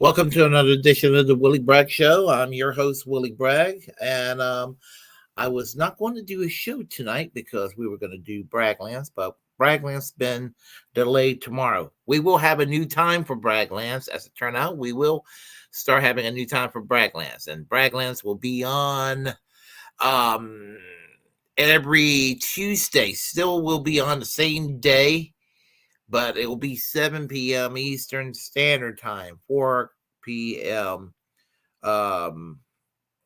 Welcome to another edition of the Willy Bragg Show. I'm your host, Willy Bragg, and I was not going to do a show tonight because we were going to do Bragglands, but Braggland's been delayed tomorrow. We will have a new time for Bragglands. As it turned out, we will start having a new time for Bragglands, and Bragglands will be on every Tuesday. Still will be on the same day, but it will be 7 p.m. Eastern Standard Time, 4 p.m.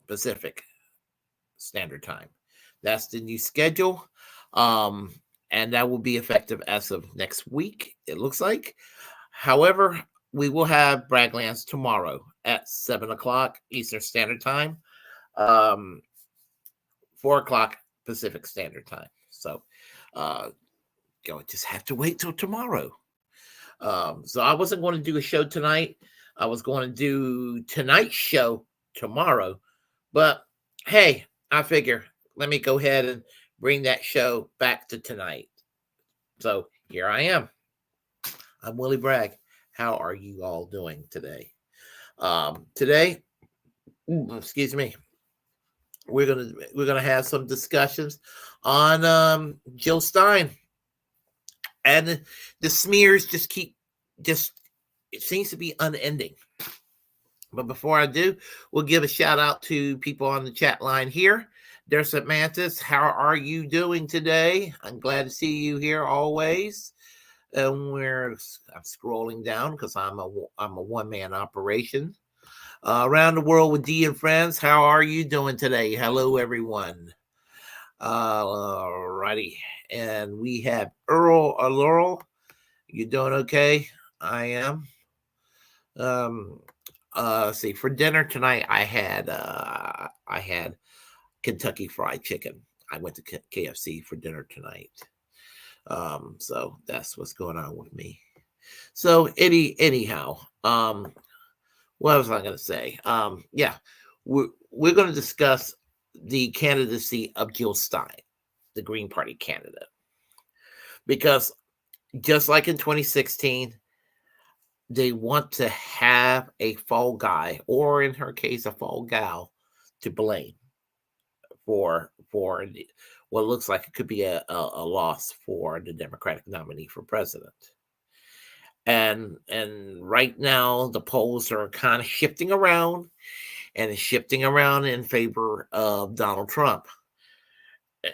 Pacific Standard Time. That's the new schedule, and that will be effective as of next week, it looks like. However, we will have Bragglands tomorrow at 7 o'clock Eastern Standard Time, 4 o'clock Pacific Standard Time. So, you'll just have to wait till tomorrow. So I wasn't going to do a show tonight. I was going to do tonight's show tomorrow. But hey, I figure let me go ahead and bring that show back to tonight. So here I am. I'm Willy Bragg. How are you all doing today? Today, excuse me, we're gonna have some discussions on Jill Stein. And the smears it seems to be unending. But before I do, we'll give a shout out to people on the chat line here. There's Mantis. How are you doing today? I'm glad to see you here always. And I'm scrolling down because I'm a one-man operation. Around the world with D and friends. How are you doing today? Hello, everyone. Alrighty. And we have Laurel. You doing okay? I am. See, for dinner tonight, I had Kentucky Fried Chicken. I went to KFC for dinner tonight. So that's what's going on with me. So anyhow, what was I going to say? Yeah, we're going to discuss the candidacy of Jill Stein, the Green Party candidate, because just like in 2016, they want to have a fall guy, or in her case, a fall gal, to blame for what looks like it could be a loss for the Democratic nominee for president. And right now the polls are kind of shifting around, and it's shifting around in favor of Donald Trump.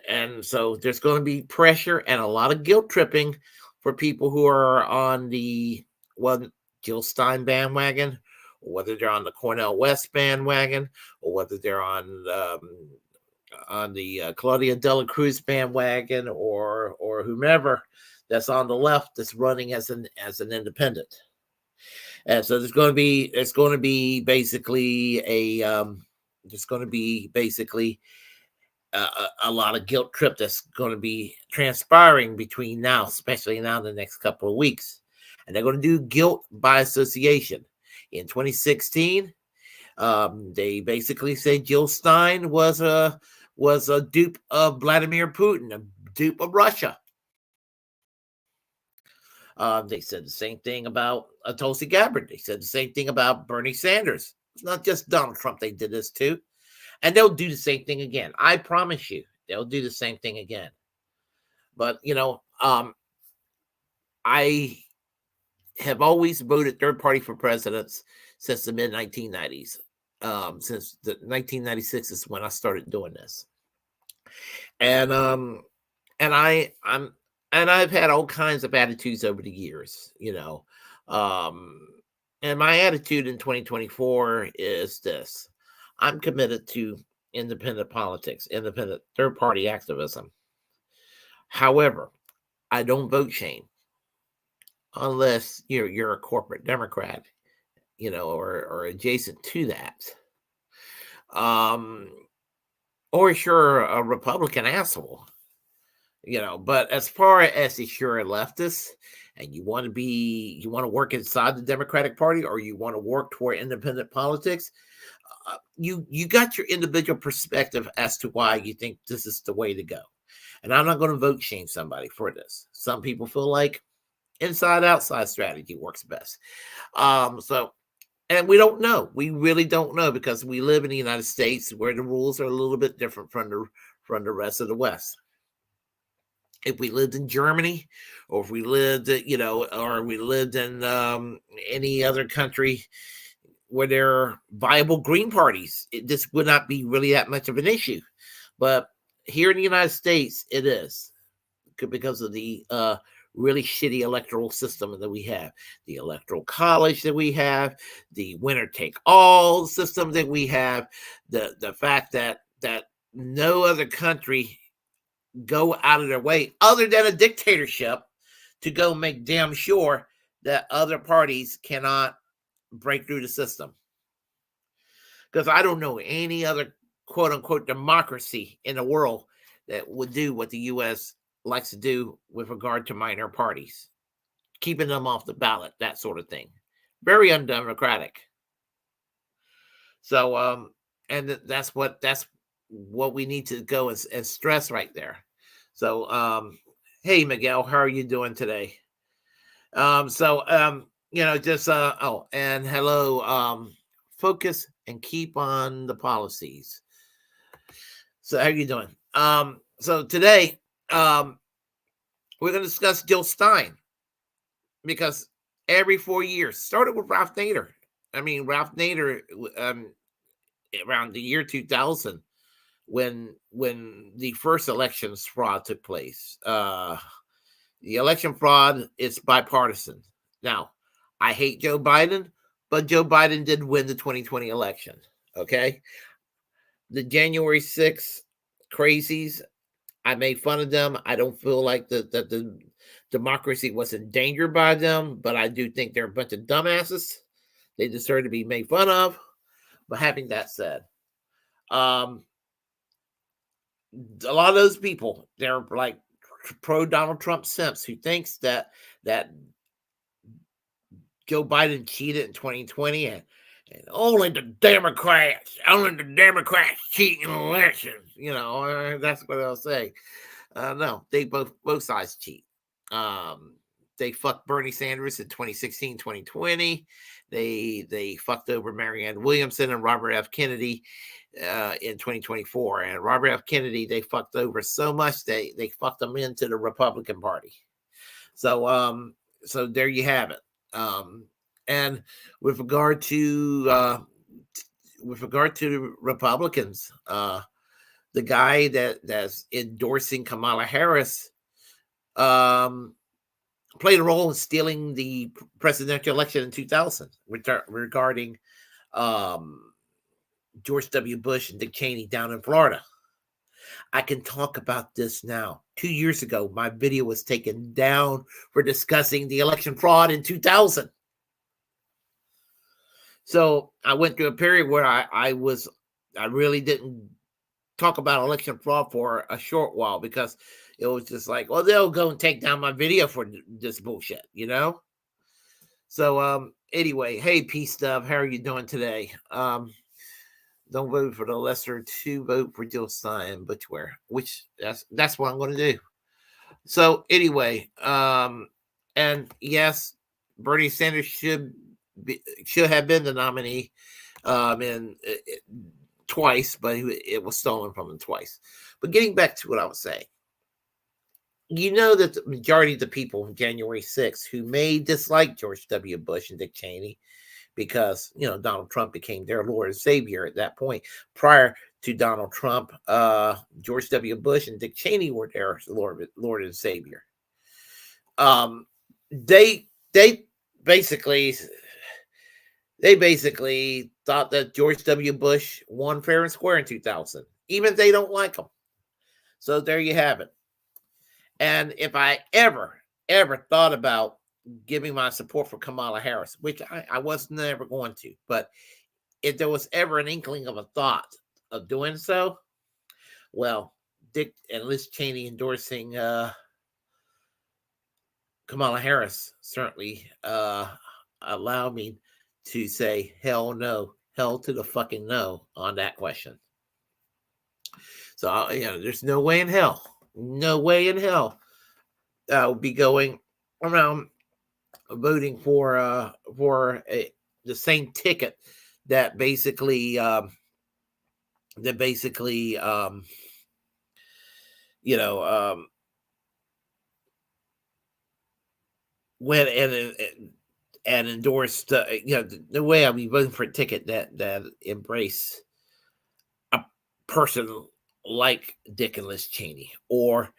And so there's going to be pressure and a lot of guilt tripping for people who are on the Jill Stein bandwagon, or whether they're on the Cornel West bandwagon, or whether they're on the Claudia Dela Cruz bandwagon, or whomever that's on the left that's running as an independent. And so there's going to be basically a lot of guilt trip that's going to be transpiring between now, especially now in the next couple of weeks. And they're going to do guilt by association. In 2016, they basically say Jill Stein was a dupe of Vladimir Putin, a dupe of Russia. They said the same thing about Tulsi Gabbard. They said the same thing about Bernie Sanders. It's not just Donald Trump they did this to. And they'll do the same thing again. I promise you, they'll do the same thing again. But, I have always voted third party for presidents since the mid 1990s. Since the 1996 is when I started doing this. And I've had all kinds of attitudes over the years, and my attitude in 2024 is this: I'm committed to independent politics, independent third-party activism. However, I don't vote shame unless you're a corporate Democrat, or adjacent to that. Or if you're a Republican asshole, but as far as if you're a leftist and you want to work inside the Democratic Party, or you want to work toward independent politics, you got your individual perspective as to why you think this is the way to go. And I'm not going to vote shame somebody for this. Some people feel like inside outside strategy works best. And we don't know. We really don't know, because we live in the United States where the rules are a little bit different from the rest of the West. If we lived in Germany, or if we lived, or we lived in any other country where there are viable green parties, this would not be really that much of an issue. But here in the United States, it is, because of the really shitty electoral system that we have, the electoral college that we have, the winner take all system that we have, the fact that no other country go out of their way, other than a dictatorship, to go make damn sure that other parties cannot break through the system. Because I don't know any other quote unquote democracy in the world that would do what the U.S. likes to do with regard to minor parties, keeping them off the ballot, that sort of thing. Very undemocratic. So, and that's what we need to go and stress right there. So, hey, Miguel, how are you doing today? And hello, focus and keep on the policies. So how are you doing? So today, we're going to discuss Jill Stein, because every 4 years, started with Ralph Nader. Ralph Nader, around the year 2000, when the first elections fraud took place. The election fraud is bipartisan. Now, I hate Joe Biden, but Joe Biden did win the 2020 election. Okay. The January 6th crazies, I made fun of them. I don't feel like that the democracy was endangered by them, but I do think they're a bunch of dumbasses. They deserve to be made fun of. But having that said, a lot of those people, they're like pro Donald Trump simps who thinks that Joe Biden cheated in 2020 and only the Democrats cheat in elections. That's what they'll say. No, they both sides cheat. They fucked Bernie Sanders in 2016, 2020. They fucked over Marianne Williamson and Robert F. Kennedy in 2024. And Robert F. Kennedy, they fucked over so much they fucked them into the Republican Party. So there you have it. And with regard to Republicans, the guy that's endorsing Kamala Harris played a role in stealing the presidential election in 2000 regarding George W. Bush and Dick Cheney down in Florida. I can talk about this now. 2 years ago, my video was taken down for discussing the election fraud in 2000. So I went through a period where I really didn't talk about election fraud for a short while, because it was just like, well, they'll go and take down my video for this bullshit, you know? So anyway, hey, Peace Stuff, how are you doing today? Don't vote for the lesser two, vote for Jill Stein, which that's what I'm going to do. So anyway, and yes, Bernie Sanders should have been the nominee twice, but it was stolen from him twice. But getting back to what I was saying, you know that the majority of the people on January 6th who may dislike George W. Bush and Dick Cheney, because, you know, Donald Trump became their Lord and Savior at that point. Prior to Donald Trump, George W. Bush and Dick Cheney were their Lord and Savior. They basically thought that George W. Bush won fair and square in 2000, even if they don't like him. So there you have it. And if I ever thought about giving my support for Kamala Harris, which I was never going to, but if there was ever an inkling of a thought of doing so, well, Dick and Liz Cheney endorsing Kamala Harris certainly allowed me to say hell no, hell to the fucking no on that question. So, there's no way in hell I will be going around voting for the same ticket that basically went and endorsed the way I'll be voting for a ticket that embrace a person like Dick and Liz Cheney, or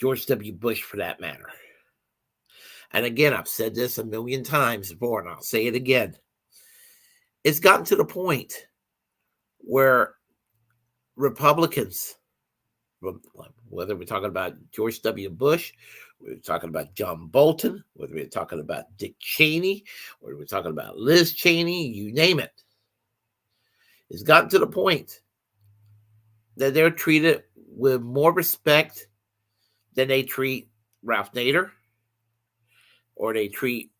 George W. Bush for that matter. And again, I've said this a million times before, and I'll say it again. It's gotten to the point where Republicans, whether we're talking about George W. Bush, we're talking about John Bolton, whether we're talking about Dick Cheney, or we're talking about Liz Cheney, you name it, it's gotten to the point that they're treated with more respect than they treat Ralph Nader, or they treat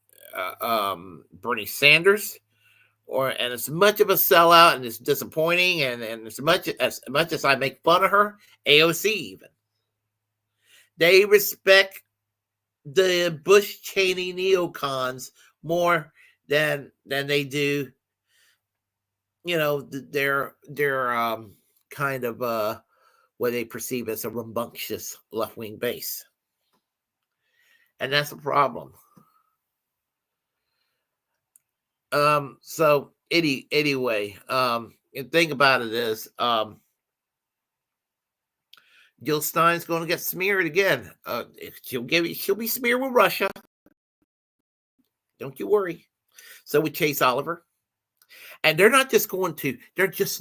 Bernie Sanders, and as much of a sellout, and it's disappointing, and as much as I make fun of her, AOC even, they respect the Bush Cheney neocons more than they do, their kind of what they perceive as a rambunctious left-wing base. And that's a problem. So anyway, the thing about it is, Jill Stein's going to get smeared again. She'll be smeared with Russia. Don't you worry. So with Chase Oliver. And they're just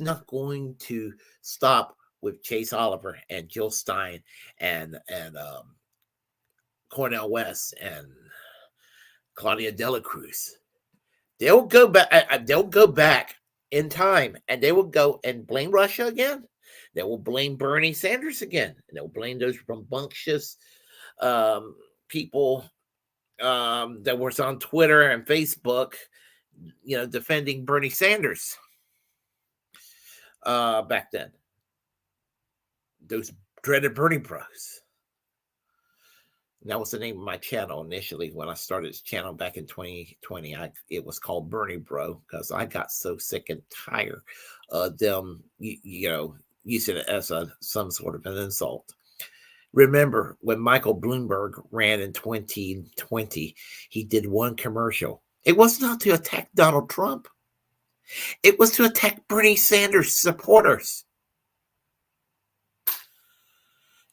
not going to stop with Chase Oliver and Jill Stein and Cornel West and Claudia Dela Cruz. They'll go back in time, and they will go and blame Russia again. They will blame Bernie Sanders again. And they'll blame those rambunctious people that was on Twitter and Facebook, defending Bernie Sanders back then. Those dreaded Bernie bros. And that was the name of my channel initially when I started this channel back in 2020. It was called Bernie Bro, because I got so sick and tired of them, using it as some sort of an insult. Remember when Michael Bloomberg ran in 2020, he did one commercial, It was not to attack Donald Trump. It was to attack Bernie Sanders supporters.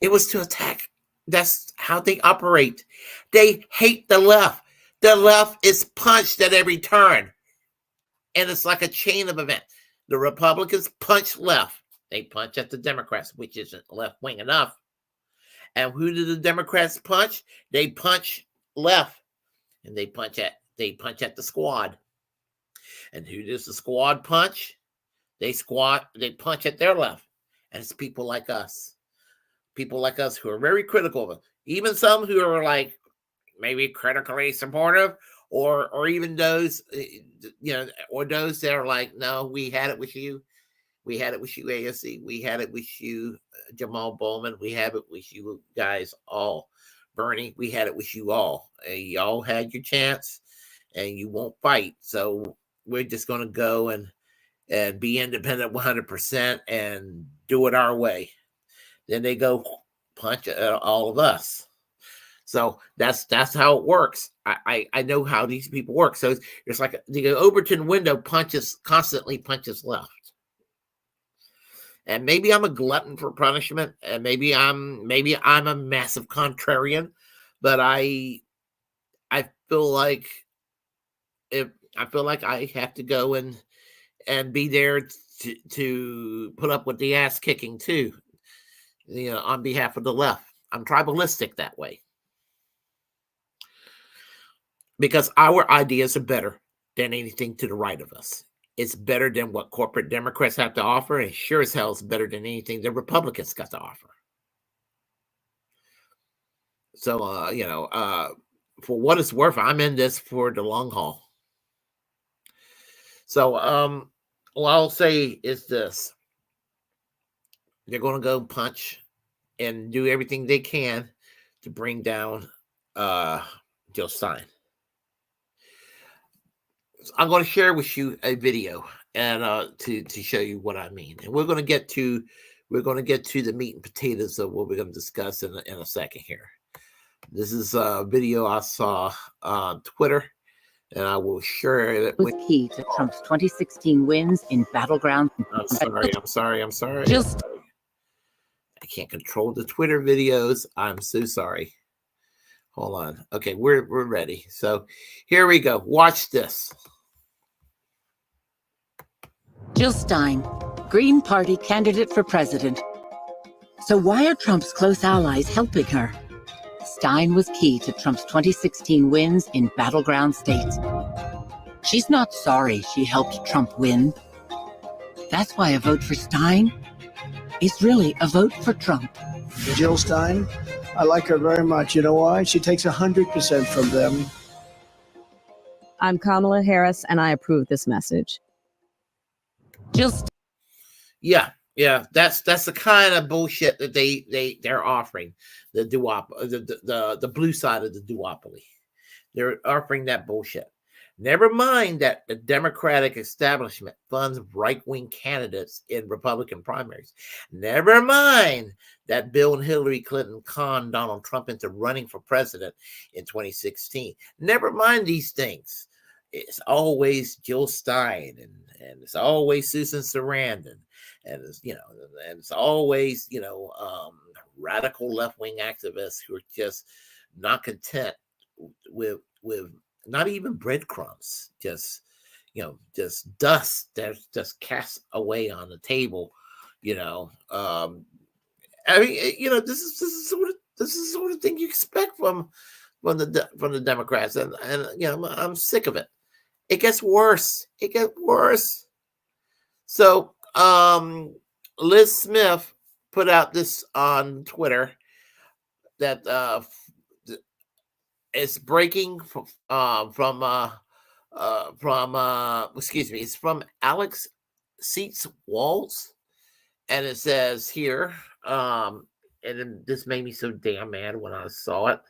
It was to attack. That's how they operate. They hate the left. The left is punched at every turn. And it's like a chain of events. The Republicans punch left. They punch at the Democrats, which isn't left wing enough. And who do the Democrats punch? They punch left. And they punch at the squad. And who does the squad punch? They punch at their left. And it's people like us. People like us who are very critical of it. Even some who are like maybe critically supportive, or even those, or those that are like, no, we had it with you. We had it with you, ASC. We had it with you, Jamal Bowman. We have it with you guys all. Bernie, we had it with you all. Y'all had your chance, and you won't fight. So we're just going to go and be independent 100% and do it our way. Then they go punch all of us. So that's how it works. I know how these people work. So it's like the Overton window constantly punches left. And maybe I'm a glutton for punishment, and maybe I'm a massive contrarian, but I feel like I have to go and be there to put up with the ass kicking too, on behalf of the left. I'm tribalistic that way, because our ideas are better than anything to the right of us. It's better than what corporate Democrats have to offer, and sure as hell is better than anything the Republicans got to offer. So, for what it's worth, I'm in this for the long haul. So, what I'll say is this. They're going to go punch and do everything they can to bring down Jill Stein. I'm going to share with you a video and to show you what I mean. And we're going to get to the meat and potatoes of what we're going to discuss in a second here. This is a video I saw on Twitter, and I will share it with key to Trump's 2016 wins in battleground. I'm sorry. I can't control the Twitter videos. I'm so sorry. Hold on. Okay, we're ready. So here we go. Watch this. Jill Stein, Green Party candidate for president. So why are Trump's close allies helping her? Stein was key to Trump's 2016 wins in battleground states. She's not sorry she helped Trump win. That's why a vote for Stein is really a vote for Trump. Jill Stein, I like her very much. You know why? She takes 100% from them. I'm Kamala Harris, and I approve this message. Yeah, that's the kind of bullshit that they're offering. The blue side of the duopoly. They're offering that bullshit. Never mind that the Democratic establishment funds right-wing candidates in Republican primaries. Never mind that Bill and Hillary Clinton conned Donald Trump into running for president in 2016. Never mind these things. It's always Jill Stein and it's always Susan Sarandon, and it's always radical left-wing activists who are just not content with not even breadcrumbs, just dust that's just cast away on the table. I mean, this is the sort of thing you expect from the Democrats, and I'm sick of it. It gets worse. So, Liz Smith put out this on Twitter that it's breaking from it's from Alex Seats Walls, and it says here, and this made me so damn mad when I saw it.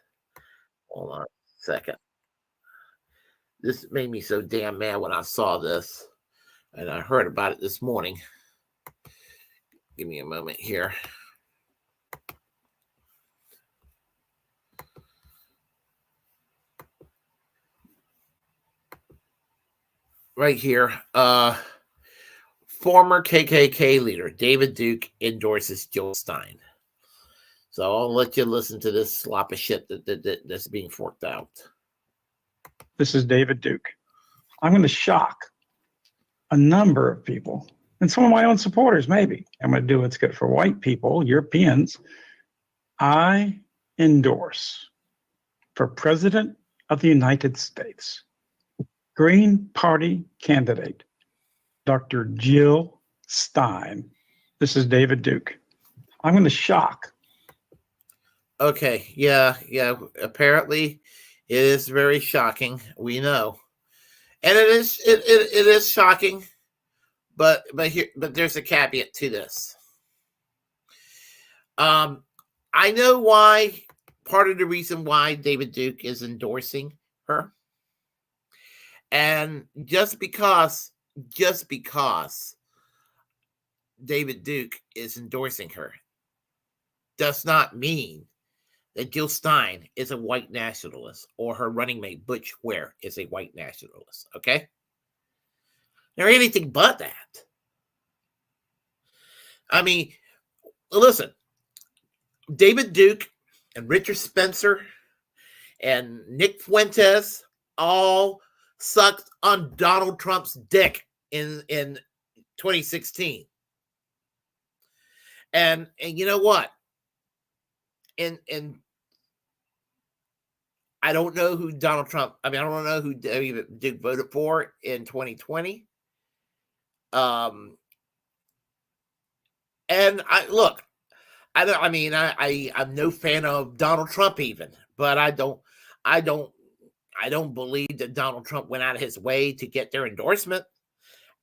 Hold on a second. This made me so damn mad when I saw this, and I heard about it this morning. Give me a moment here. . right here. Former KKK leader David Duke endorses Jill Stein. So I'll let you listen to this slop of shit that's being forked out. This is David Duke. I'm going to shock a number of people and some of my own supporters, maybe. I'm going to do what's good for white people, Europeans. I endorse for President of the United States, Green Party candidate, Dr. Jill Stein. This is David Duke. I'm going to shock. Okay, yeah. Apparently, it is very shocking. We know, and it is shocking. But there's a caveat to this. I know why. Part of the reason why David Duke is endorsing her, and just because David Duke is endorsing her does not mean that Jill Stein is a white nationalist or her running mate Butch Ware is a white nationalist. Okay, they're anything but that. I mean, listen, David Duke and Richard Spencer and Nick Fuentes all sucked on Donald Trump's dick in 2016. And you know what? And I don't know who Donald Trump, I don't know who David Duke voted for in 2020. And I'm no fan of Donald Trump even, but I don't believe that Donald Trump went out of his way to get their endorsement.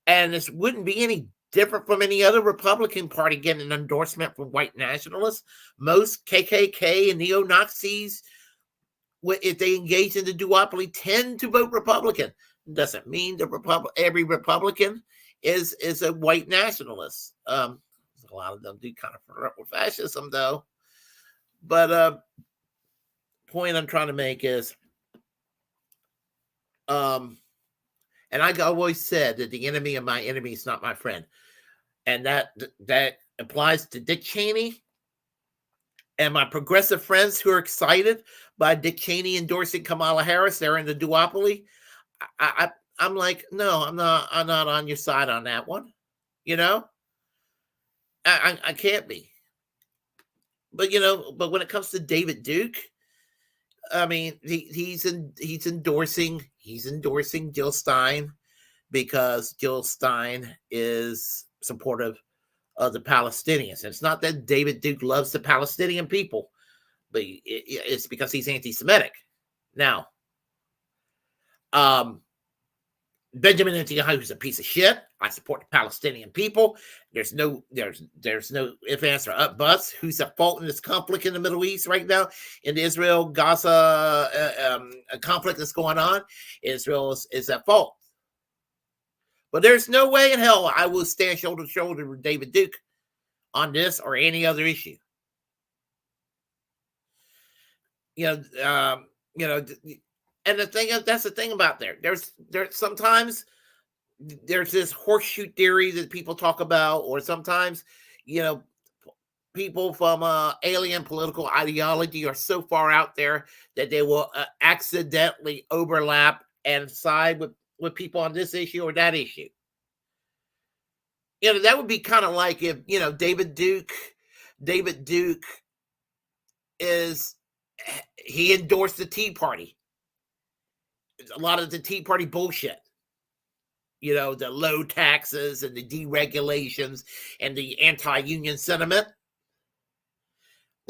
And this wouldn't be any different from any other Republican Party getting an endorsement from white nationalists. Most KKK and neo-Nazis, if they engage in the duopoly, tend to vote Republican. Doesn't mean every Republican is a white nationalist. A lot of them do kind of flirt with fascism, though. But point I'm trying to make is, and I always said that the enemy of my enemy is not my friend, and that applies to Dick Cheney and my progressive friends who are excited by Dick Cheney endorsing Kamala Harris. They're in the duopoly. I'm like, no, I'm not on your side on that one. You know. I can't be. But when it comes to David Duke, I mean, he's endorsing Jill Stein because Jill Stein is supportive of the Palestinians. And it's not that David Duke loves the Palestinian people, but it's because he's anti-Semitic. Now, Benjamin Netanyahu is a piece of shit. I support the Palestinian people. There's no if, answer, or buts. Who's at fault in this conflict in the Middle East right now? In the Israel-Gaza conflict that's going on, Israel is at fault. But there's no way in hell I will stand shoulder to shoulder with David Duke on this or any other issue. And that's the thing about there's sometimes there's this horseshoe theory that people talk about, or sometimes people from alien political ideology are so far out there that they will accidentally overlap and side with people on this issue or that issue. That would be kind of like if David Duke he endorsed the Tea Party. A lot of the Tea Party bullshit, the low taxes and the deregulations and the anti-union sentiment.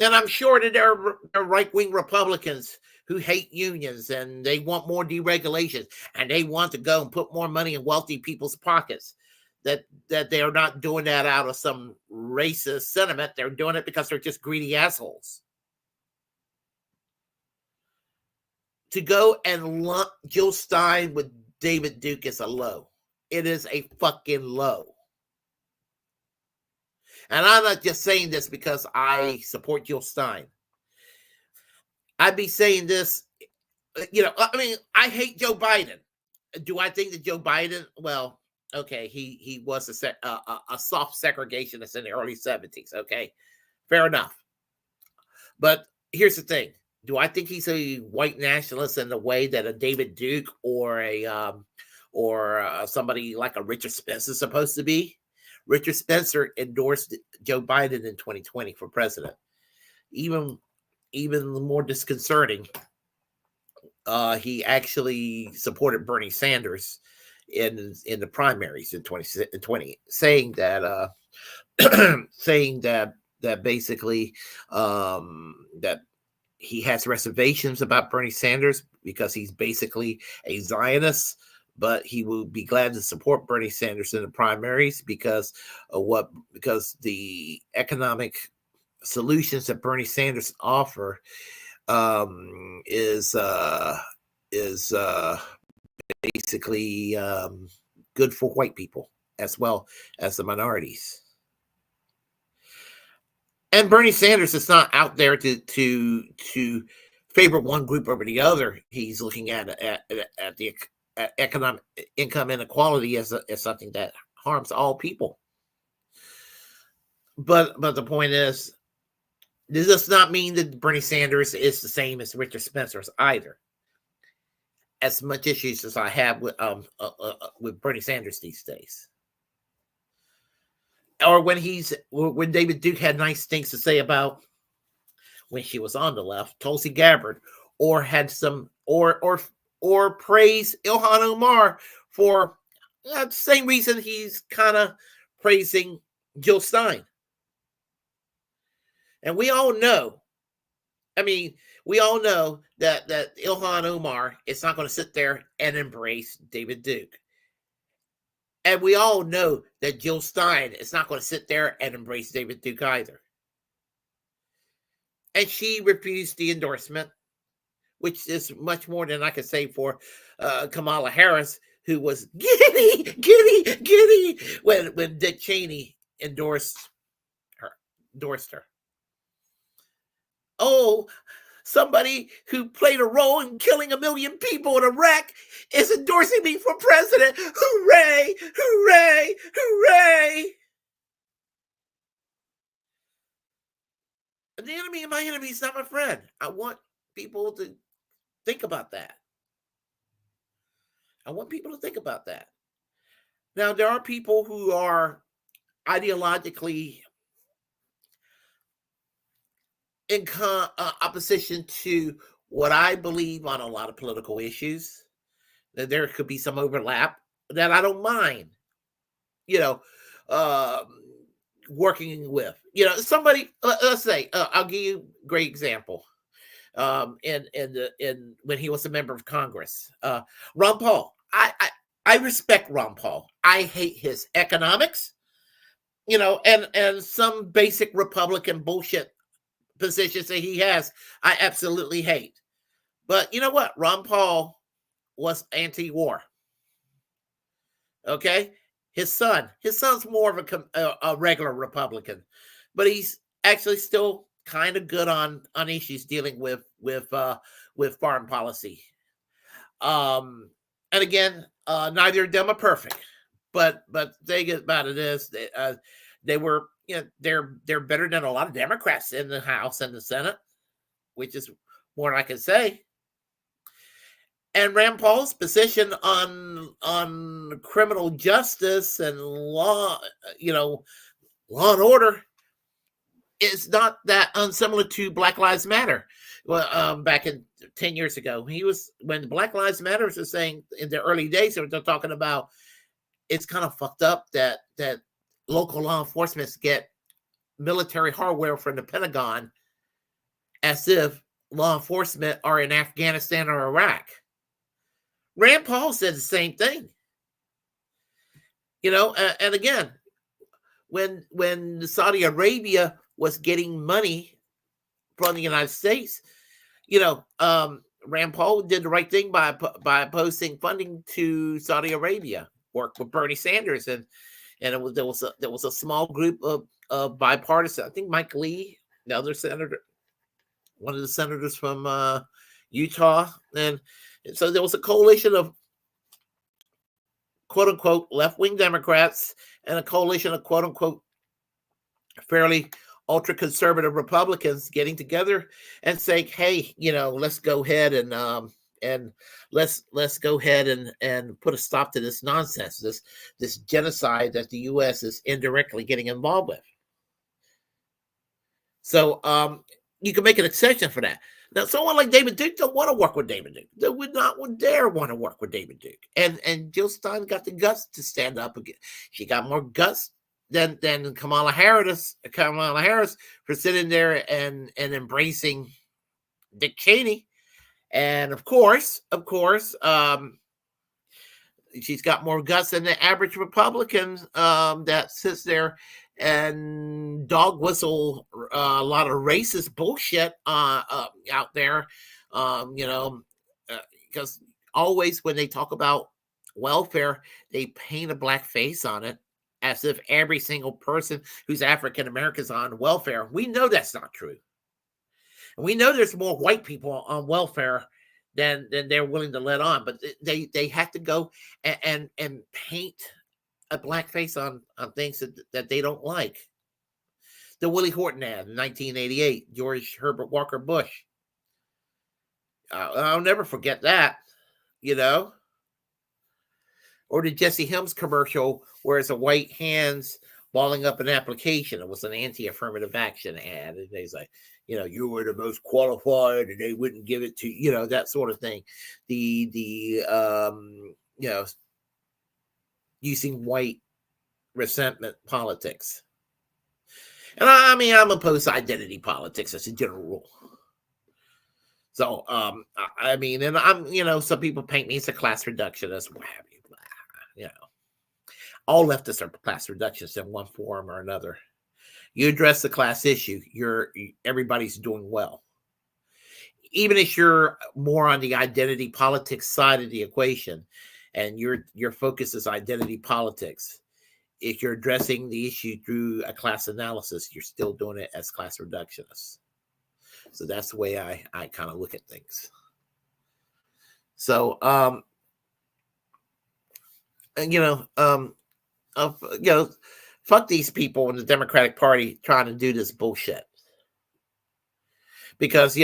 And I'm sure that there are right-wing Republicans who hate unions and they want more deregulations and they want to go and put more money in wealthy people's pockets. That they are not doing that out of some racist sentiment. They're doing it because they're just greedy assholes. To go and lump Jill Stein with David Duke is a low. It is a fucking low. And I'm not just saying this because I support Jill Stein. I'd be saying this, I hate Joe Biden. Do I think that Joe Biden? Well, okay, he was a soft segregationist in the early 70s. Okay, fair enough. But here's the thing: do I think he's a white nationalist in the way that a David Duke or somebody like a Richard Spencer is supposed to be? Richard Spencer endorsed Joe Biden in 2020 for president. Even more disconcerting, he actually supported Bernie Sanders in the primaries in 2020, saying that that basically that he has reservations about Bernie Sanders because he's basically a Zionist, but he will be glad to support Bernie Sanders in the primaries because the economic solutions that Bernie Sanders offer is basically good for white people as well as the minorities. And Bernie Sanders is not out there to favor one group over the other. He's looking at the economic income inequality as something that harms all people. But the point is, this does not mean that Bernie Sanders is the same as Richard Spencer's either. As much issues as I have with Bernie Sanders these days, or when David Duke had nice things to say about when she was on the left, Tulsi Gabbard, or had some or praise Ilhan Omar for the same reason he's kind of praising Jill Stein. And we all know, that Ilhan Omar is not going to sit there and embrace David Duke. And we all know that Jill Stein is not going to sit there and embrace David Duke either. And she refused the endorsement, which is much more than I could say for Kamala Harris, who was giddy when Dick Cheney endorsed her. Oh, somebody who played a role in killing 1 million people in Iraq is endorsing me for president. Hooray, hooray, hooray. The enemy of my enemy is not my friend. I want people to think about that. Now, there are people who are ideologically in opposition to what I believe on a lot of political issues. That there could be some overlap that I don't mind, working with. Somebody. Let's say I'll give you a great example. When he was a member of Congress, Ron Paul. I respect Ron Paul. I hate his economics, and some basic Republican bullshit positions that he has, I absolutely hate. But you know what? Ron Paul was anti-war. Okay, his son's more of a regular Republican, but he's actually still kind of good on issues dealing with foreign policy. And again, neither of them are perfect, but the thing about it is they were. They're better than a lot of Democrats in the House and the Senate, which is more than I can say. And Rand Paul's position on criminal justice and law, law and order, is not that unsimilar to Black Lives Matter. Well, back in 10 years ago, when Black Lives Matter was saying in the early days, they're talking about it's kind of fucked up that local law enforcement get military hardware from the Pentagon as if law enforcement are in Afghanistan or Iraq. Rand Paul said the same thing. And again, when Saudi Arabia was getting money from the United States, Rand Paul did the right thing by opposing funding to Saudi Arabia, worked with Bernie Sanders, and there was a small group of bipartisan. I think Mike Lee, the other senator, one of the senators from Utah, and so there was a coalition of quote unquote left-wing Democrats and a coalition of quote unquote fairly ultra conservative Republicans getting together and saying, hey, let's go ahead and let's go ahead and put a stop to this nonsense, this genocide that the U.S. is indirectly getting involved with. So you can make an exception for that. Now, someone like David Duke don't want to work with David Duke. They would not dare want to work with David Duke. And Jill Stein got the guts to stand up again. She got more guts than Kamala Harris for sitting there and embracing Dick Cheney. And of course, she's got more guts than the average Republican that sits there and dog whistle a lot of racist bullshit out there, because always when they talk about welfare, they paint a black face on it as if every single person who's African American is on welfare. We know that's not true. And we know there's more white people on welfare than they're willing to let on, but they have to go and paint a black face on things that they don't like. The Willie Horton ad in 1988, George Herbert Walker Bush. I'll never forget that, Or the Jesse Helms commercial where it's a white hands balling up an application. It was an anti-affirmative action ad. And they's like, you were the most qualified and they wouldn't give it to, that sort of thing. Using white resentment politics. And I'm opposed to identity politics as a general rule. So, and I'm, some people paint me as a class reductionist, what have you. All leftists are class reductionists in one form or another. You address the class issue, everybody's doing well. Even if you're more on the identity politics side of the equation, and your focus is identity politics, if you're addressing the issue through a class analysis, you're still doing it as class reductionists. So that's the way I kind of look at things. So, fuck these people in the Democratic Party trying to do this bullshit. Because,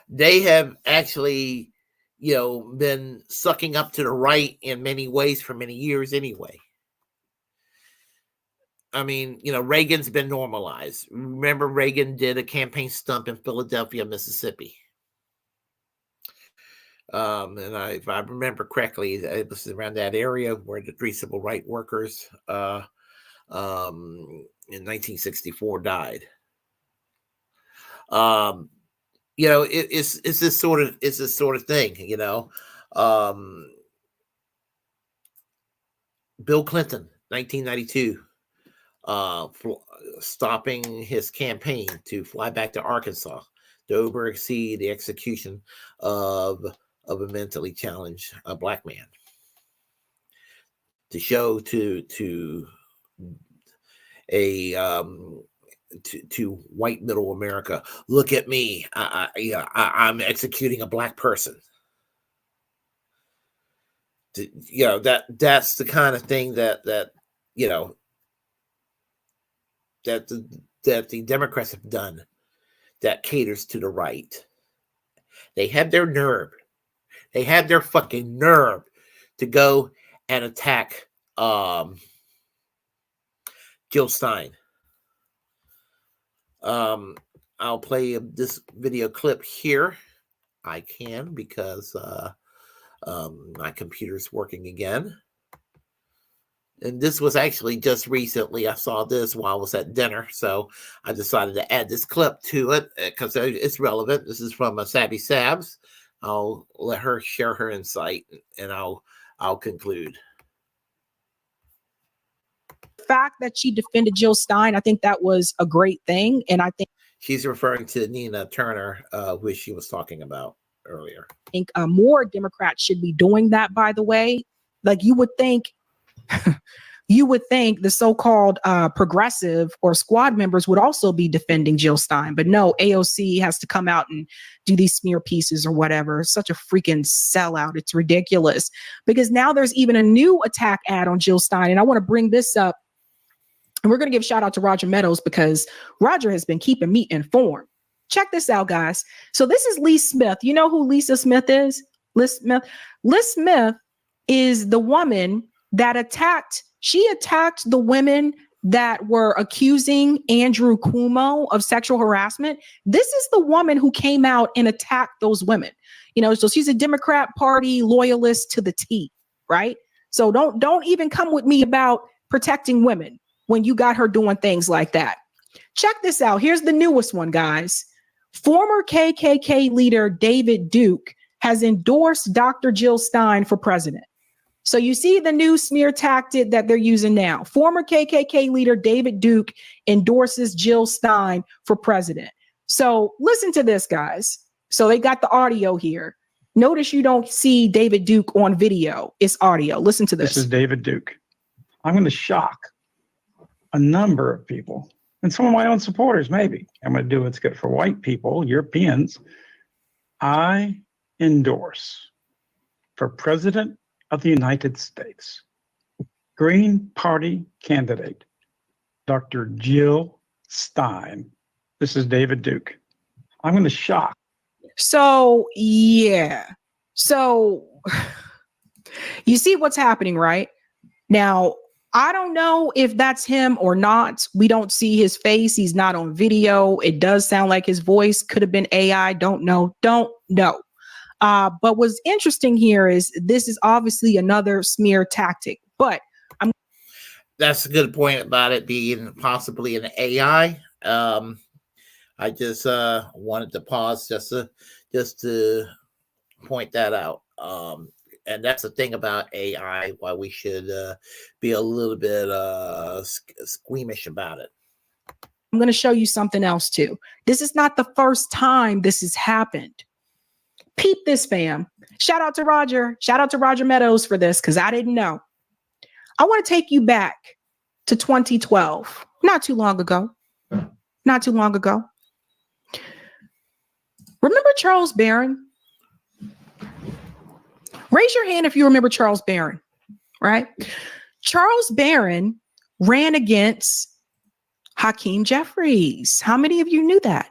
they have actually, been sucking up to the right in many ways for many years anyway. Reagan's been normalized. Remember, Reagan did a campaign stump in Philadelphia, Mississippi. And if I remember correctly, it was around that area where the 3 civil rights workers in 1964 died. It's this sort of thing, Bill Clinton, 1992, stopping his campaign to fly back to Arkansas to oversee the execution of a mentally challenged black man, to show to white middle America, look at me, I'm executing a black person. That's the kind of thing that the Democrats have done that caters to the right. They have their nerve. They have their fucking nerve to go and attack Jill Stein. I'll play this video clip here. I can because my computer's working again. And this was actually just recently. I saw this while I was at dinner, so I decided to add this clip to it because it's relevant. This is from Savvy Sabs. I'll let her share her insight, and I'll conclude. The fact that she defended Jill Stein, I think that was a great thing, and I think she's referring to Nina Turner, who she was talking about earlier. I think more Democrats should be doing that. By the way, like you would think. you would think the so-called progressive or squad members would also be defending Jill Stein. But no, AOC has to come out and do these smear pieces or whatever. Such a freaking sellout. It's ridiculous. Because now there's even a new attack ad on Jill Stein. And I want to bring this up. And we're going to give shout out to Roger Meadows because Roger has been keeping me informed. Check this out, guys. So this is Lee Smith. You know who Lisa Smith is? Liz Smith. Liz Smith is the woman that attacked the women that were accusing Andrew Cuomo of sexual harassment. This is the woman who came out and attacked those women. You know, so she's a Democrat Party loyalist to the T, right? So don't even come with me about protecting women when you got her doing things like that. Check this out. Here's the newest one, guys. Former KKK leader David Duke has endorsed Dr. Jill Stein for president. So you see the new smear tactic that they're using now. Former KKK leader David Duke endorses Jill Stein for president. So listen to this, guys. So they got the audio here. Notice you don't see David Duke on video. It's audio. Listen to this. This is David Duke. I'm going to shock a number of people and some of my own supporters, maybe. I'm going to do what's good for white people, Europeans. I endorse for president of the United States, Green Party candidate, Dr. Jill Stein. This is David Duke. I'm going to shock. So, yeah. So you see what's happening, right? Now, I don't know if that's him or not. We don't see his face. He's not on video. It does sound like his voice could have been AI. Don't know. But what's interesting here is this is obviously another smear tactic. But that's a good point about it being possibly an AI. I just wanted to pause just to point that out. And that's the thing about AI, why we should be a little bit squeamish about it. I'm going to show you something else too. This is not the first time this has happened. Peep this, fam. Shout out to Roger. Shout out to Roger Meadows for this because I didn't know. I want to take you back to 2012. Not too long ago. Remember Charles Barron? Raise your hand if you remember Charles Barron, right? Charles Barron ran against Hakeem Jeffries. How many of you knew that?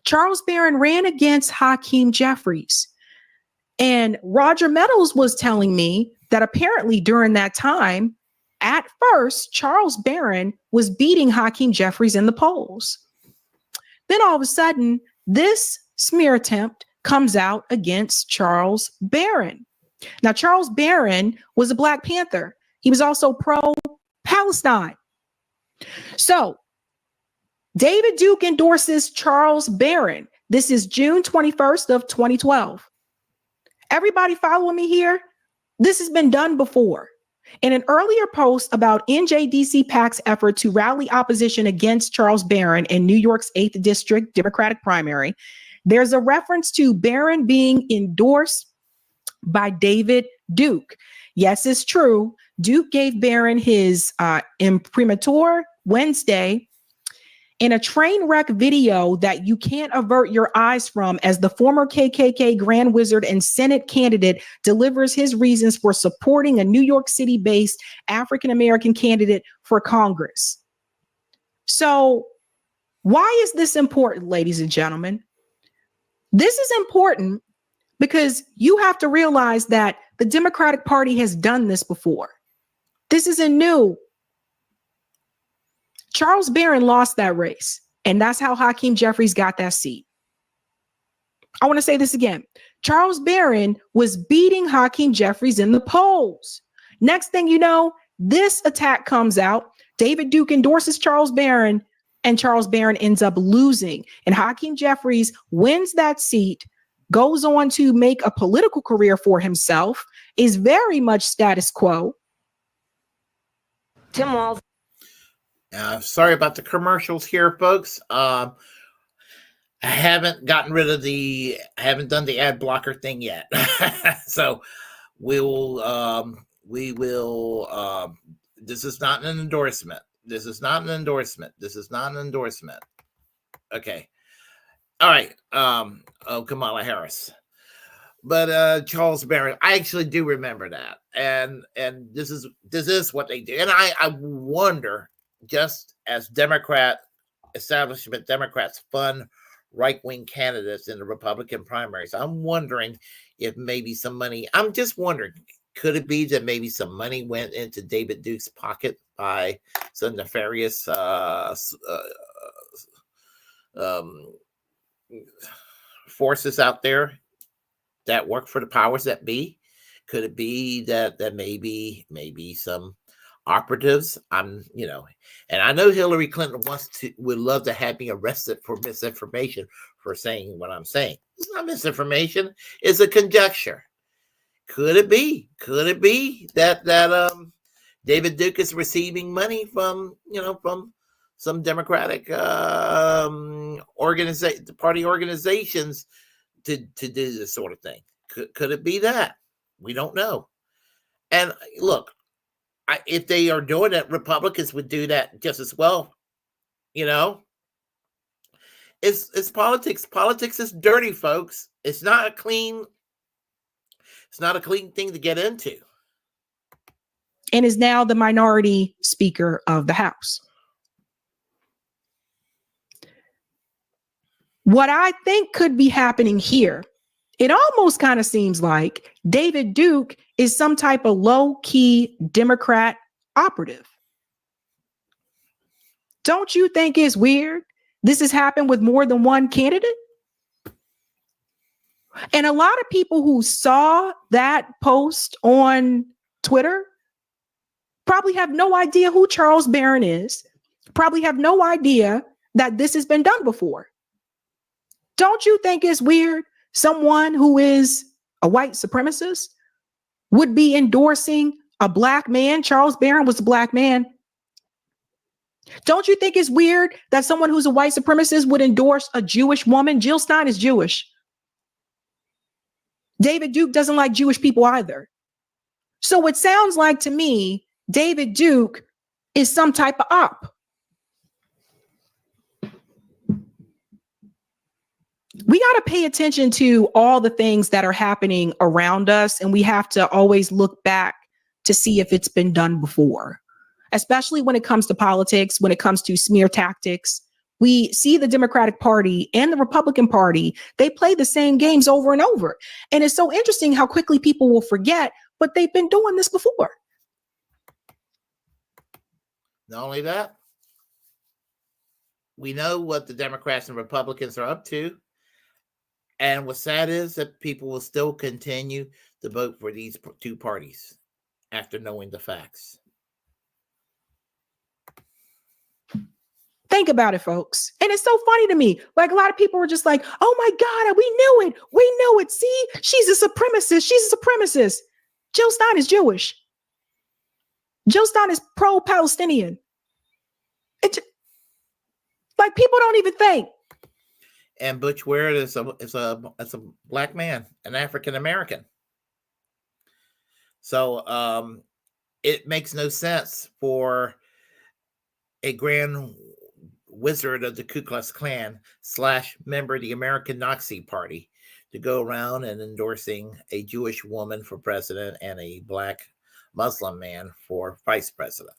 Charles Barron ran against Hakeem Jeffries. And Roger Meadows was telling me that apparently during that time, at first, Charles Barron was beating Hakeem Jeffries in the polls. Then all of a sudden, this smear attempt comes out against Charles Barron. Now, Charles Barron was a Black Panther. He was also pro-Palestine. So David Duke endorses Charles Barron. This is June 21st of 2012. Everybody following me here? This has been done before. In an earlier post about NJDC PAC's effort to rally opposition against Charles Barron in New York's 8th District Democratic primary, there's a reference to Barron being endorsed by David Duke. Yes, it's true. Duke gave Barron his imprimatur Wednesday in a train wreck video that you can't avert your eyes from as the former KKK Grand Wizard and Senate candidate delivers his reasons for supporting a New York City-based African-American candidate for Congress. So why is this important, ladies and gentlemen? This is important because you have to realize that the Democratic Party has done this before. This isn't new. Charles Barron lost that race, and that's how Hakeem Jeffries got that seat. I want to say this again. Charles Barron was beating Hakeem Jeffries in the polls. Next thing you know, this attack comes out. David Duke endorses Charles Barron, and Charles Barron ends up losing. And Hakeem Jeffries wins that seat, goes on to make a political career for himself, is very much status quo. Tim Walz. Sorry about the commercials here, folks. I haven't done the ad blocker thing yet. So we will This is not an endorsement. This is not an endorsement. This is not an endorsement. Okay. All right. Kamala Harris. But Charles Barron, I actually do remember that. And this is what they do. And I wonder, just as establishment Democrats fund right-wing candidates in the Republican primaries, I'm wondering if maybe some money, I'm just wondering, could it be that maybe some money went into David Duke's pocket by some nefarious forces out there that work for the powers that be? Could it be that maybe some operatives, and I know Hillary Clinton would love to have me arrested for misinformation for saying what I'm saying. It's not misinformation, it's a conjecture. Could it be that David Duke is receiving money from some Democratic party organizations to do this sort of thing? Could it be that? We don't know. And look, if they are doing it, Republicans would do that just as well. It's politics. Politics is dirty, folks. It's not a clean thing to get into. And is now the minority speaker of the House. What I think could be happening here, it almost kind of seems like David Duke is some type of low-key Democrat operative. Don't you think it's weird? This has happened with more than one candidate. And a lot of people who saw that post on Twitter probably have no idea who Charles Barron is, probably have no idea that this has been done before. Don't you think it's weird someone who is a white supremacist would be endorsing a black man? Charles Barron was a black man. Don't you think it's weird that someone who's a white supremacist would endorse a Jewish woman? Jill Stein is Jewish. David Duke doesn't like Jewish people either. So it sounds like to me, David Duke is some type of op. We got to pay attention to all the things that are happening around us, and we have to always look back to see if it's been done before, especially when it comes to politics, when it comes to smear tactics. We see the Democratic Party and the Republican Party, they play the same games over and over. And it's so interesting how quickly people will forget, but they've been doing this before. Not only that, we know what the Democrats and Republicans are up to. And what's sad is that people will still continue to vote for these two parties after knowing the facts. Think about it, folks. And it's so funny to me. Like, a lot of people were just like, oh my God, we knew it. We knew it. See, she's a supremacist. She's a supremacist. Jill Stein is Jewish. Jill Stein is pro-Palestinian. Like, people don't even think. And Butch Ware is a black man, an African American. So it makes no sense for a grand wizard of the Ku Klux Klan / member of the American Nazi Party to go around and endorsing a Jewish woman for president and a black Muslim man for vice president.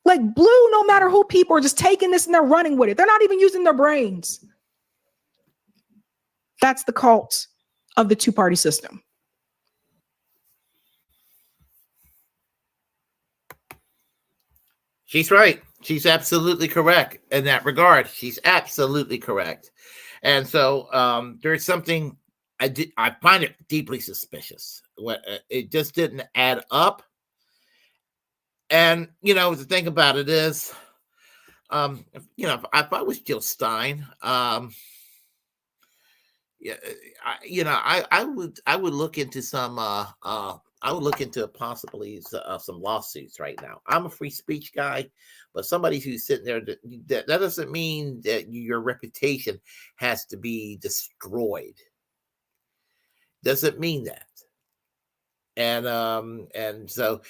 Like, blue, no matter who, people are just taking this and they're running with it. They're not even using their brains. That's the cult of the two-party system. She's right. She's absolutely correct in that regard. She's absolutely correct. And so there's something I find it deeply suspicious. It just didn't add up. And, the thing about it is, if I was Jill Stein, I would look into some I would look into possibly some lawsuits right now. I'm a free speech guy, but somebody who's sitting there, that doesn't mean that your reputation has to be destroyed. Doesn't mean that. And so,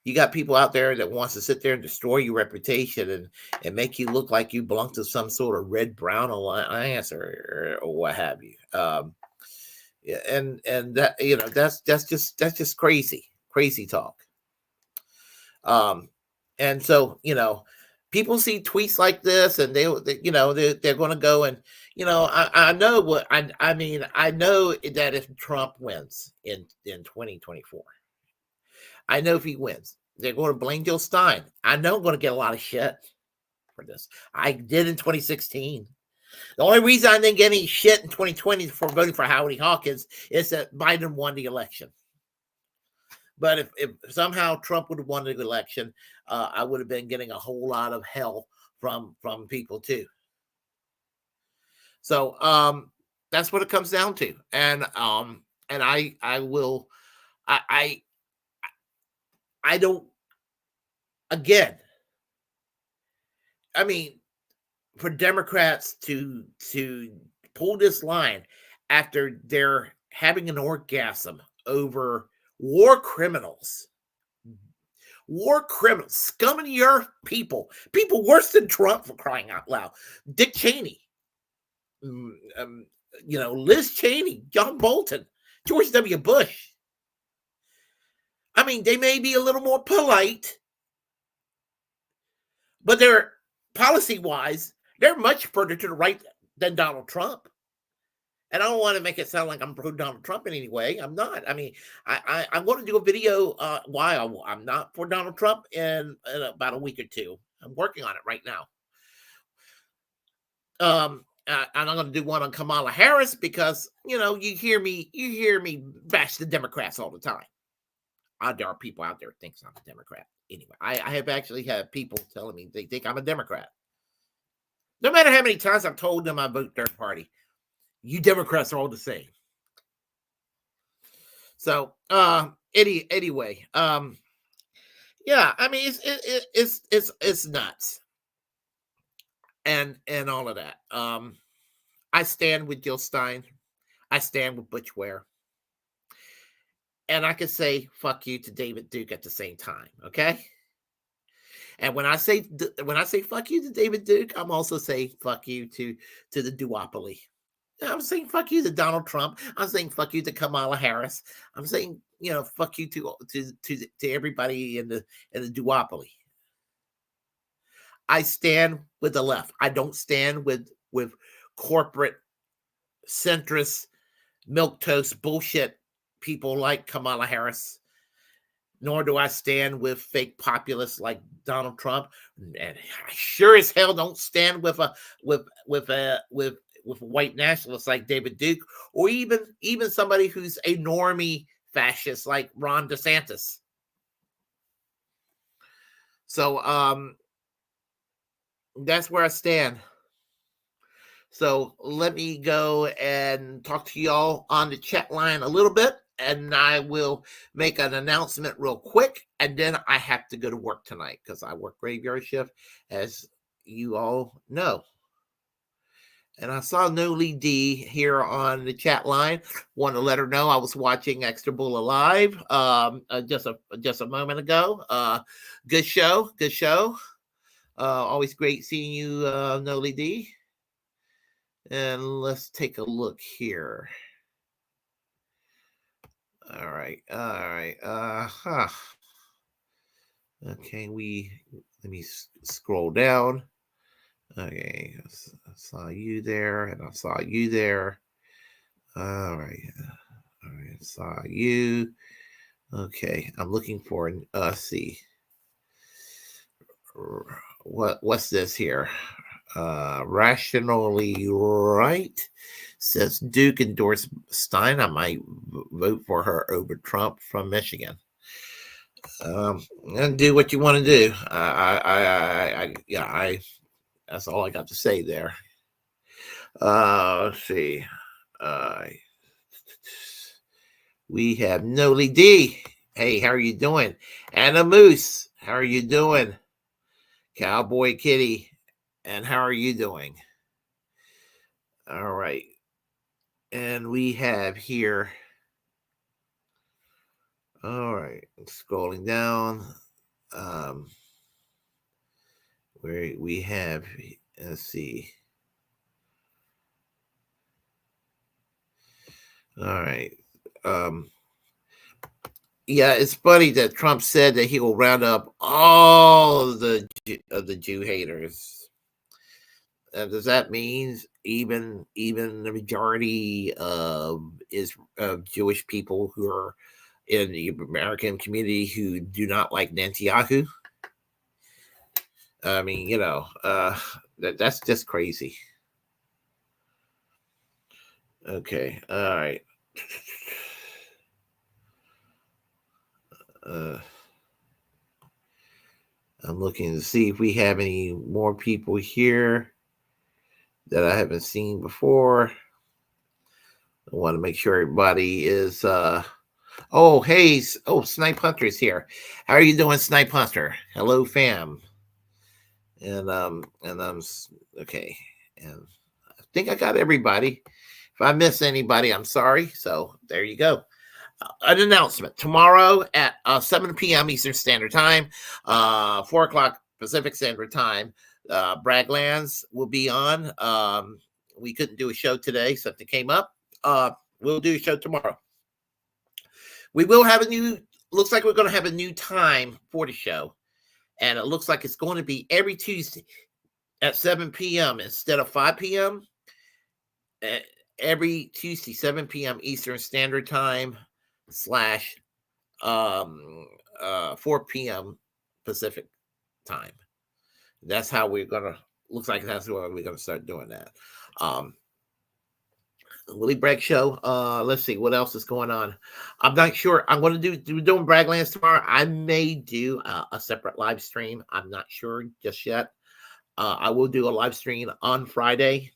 You got people out there that wants to sit there and destroy your reputation and make you look like you belong to some sort of red-brown alliance or what have you. Yeah, and that, you know, that's just crazy talk. And so, you know, people see tweets like this, and they're going to go and, you know, I know what I mean. I know that if Trump wins in 2024, I know if he wins, they're going to blame Jill Stein. I know I'm going to get a lot of shit for this. I did in 2016. The only reason I didn't get any shit in 2020 for voting for Howdy Hawkins is that Biden won the election. But if somehow Trump would have won the election, I would have been getting a whole lot of hell from people too. So that's what it comes down to. And I don't, again, I mean, for Democrats to pull this line after they're having an orgasm over war criminals, scum of the earth people worse than Trump, for crying out loud. Dick Cheney, Liz Cheney, John Bolton, George W. Bush. I mean, they may be a little more polite, but they're policy-wise, they're much further to the right than Donald Trump. And I don't want to make it sound like I'm pro Donald Trump in any way. I'm not. I mean, I'm going to do a video why I'm not for Donald Trump in about a week or two. I'm working on it right now. And I'm going to do one on Kamala Harris because, you know, you hear me bash the Democrats all the time. There are people out there who think I'm a Democrat. Anyway, I have actually had people telling me they think I'm a Democrat. No matter how many times I've told them I vote third party, you Democrats are all the same. So, anyway, yeah, I mean, it's nuts, and all of that. I stand with Jill Stein. I stand with Butch Ware. And I could say fuck you to David Duke at the same time, okay? And when I say fuck you to David Duke, I'm also saying fuck you to the duopoly. I'm saying fuck you to Donald Trump. I'm saying fuck you to Kamala Harris. I'm saying, you know, fuck you to everybody in the duopoly. I stand with the left. I don't stand with corporate centrist milquetoast bullshit people like Kamala Harris. Nor do I stand with fake populists like Donald Trump, and I sure as hell don't stand with a white nationalist like David Duke, or even somebody who's a normie fascist like Ron DeSantis. So that's where I stand. So let me go and talk to y'all on the chat line a little bit, and I will make an announcement real quick, and then I have to go to work tonight because I work graveyard shift, as you all know. And I saw Noli D here on the chat line. Want to let her know I was watching Extra Bull Alive just a moment ago. Good show. Always great seeing you, Noli D. And let's take a look here. All right. Okay, let me scroll down. Okay, I saw you there, and I saw you there. All right, saw you. Okay, I'm looking for see. What's this here? Rationally Right says Duke endorsed Stein. I might vote for her over Trump from Michigan. And do what you want to do. That's all I got to say there. Let's see. We have Noli D. Hey, how are you doing? Anna Moose, how are you doing? Cowboy Kitty, and how are you doing? All right. And we have here. All right. Scrolling down. where we have, let's see. All right. Yeah, it's funny that Trump said that he will round up all of the Jew haters. Does that mean even the majority of Jewish people who are in the American community who do not like Netanyahu? I mean, that's just crazy. Okay, all right. I'm looking to see if we have any more people here that I haven't seen before. I want to make sure everybody is oh, hey, Snipe Hunter is here. How are you doing, Snipe Hunter? Hello, fam. And I'm okay. And I think I got everybody. If I miss anybody, I'm sorry. So there you go. An announcement tomorrow at 7 p.m. Eastern Standard Time, 4 o'clock Pacific Standard Time. Bragglands will be on. We couldn't do a show today, something came up. We'll do a show tomorrow. We will have looks like we're going to have a new time for the show, and it looks like it's going to be every Tuesday at 7 p.m. instead of 5 p.m. Every Tuesday, 7 p.m. Eastern Standard Time / 4 p.m. Pacific time. That's how we're gonna. Looks like that's where we're gonna start doing that. Willy Bragg show. Let's see what else is going on. I'm not sure. I'm going to doing Bragglands tomorrow. I may do a separate live stream. I'm not sure just yet. I will do a live stream on Friday.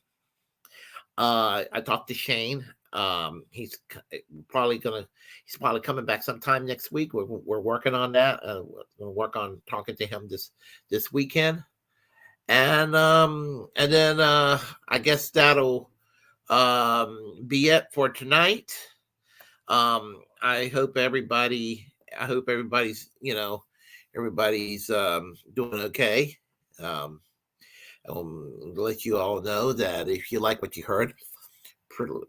I talked to Shane. He's probably coming back sometime next week. We're working on that. We'll work on talking to him this weekend, and then I guess that'll be it for tonight. I hope everybody's everybody's doing okay. I'll let you all know that if you like what you heard,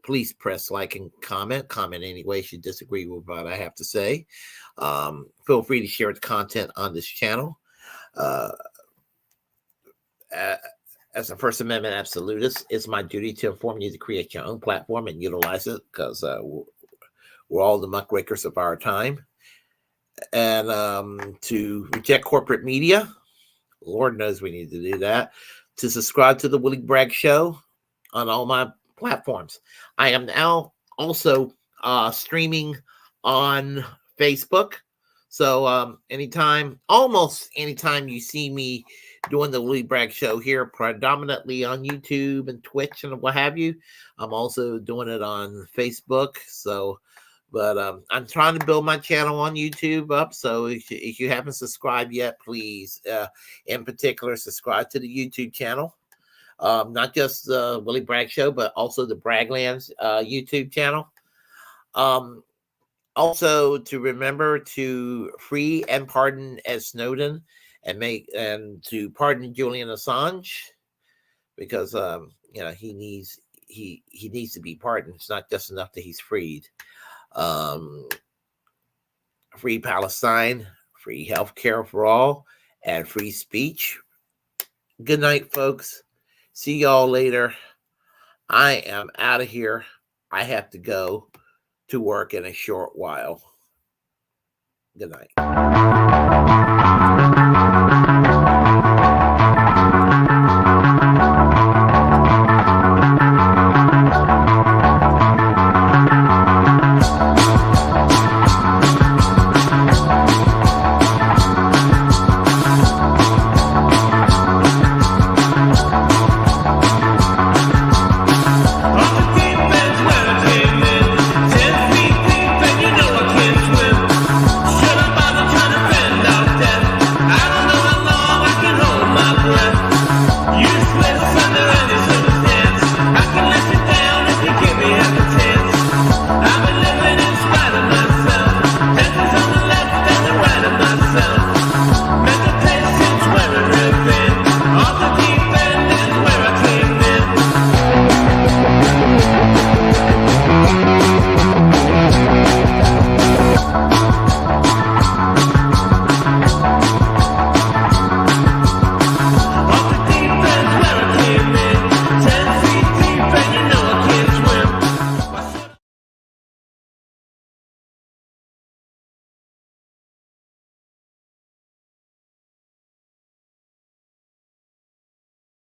please press like and comment any way you disagree with what I have to say. Feel free to share the content on this channel. As a First Amendment absolutist, it's my duty to inform you to create your own platform and utilize it, because we're all the muckrakers of our time. And to reject corporate media, Lord knows we need to do that. To subscribe to the Willy Bragg Show on all my platforms. I am now also streaming on Facebook. So almost anytime you see me doing the Willy Bragg Show here, predominantly on YouTube and Twitch and what have you, I'm also doing it on Facebook. So, but I'm trying to build my channel on YouTube up. So if you haven't subscribed yet, please, in particular, subscribe to the YouTube channel. Not just the Willy Bragg Show, but also the Bragglands YouTube channel. Also, to remember to free and pardon Ed Snowden and to pardon Julian Assange, because he needs to be pardoned. It's not just enough that he's freed. Free Palestine, free healthcare for all, and free speech. Good night, folks. See y'all later. I am out of here. I have to go to work in a short while. Good night.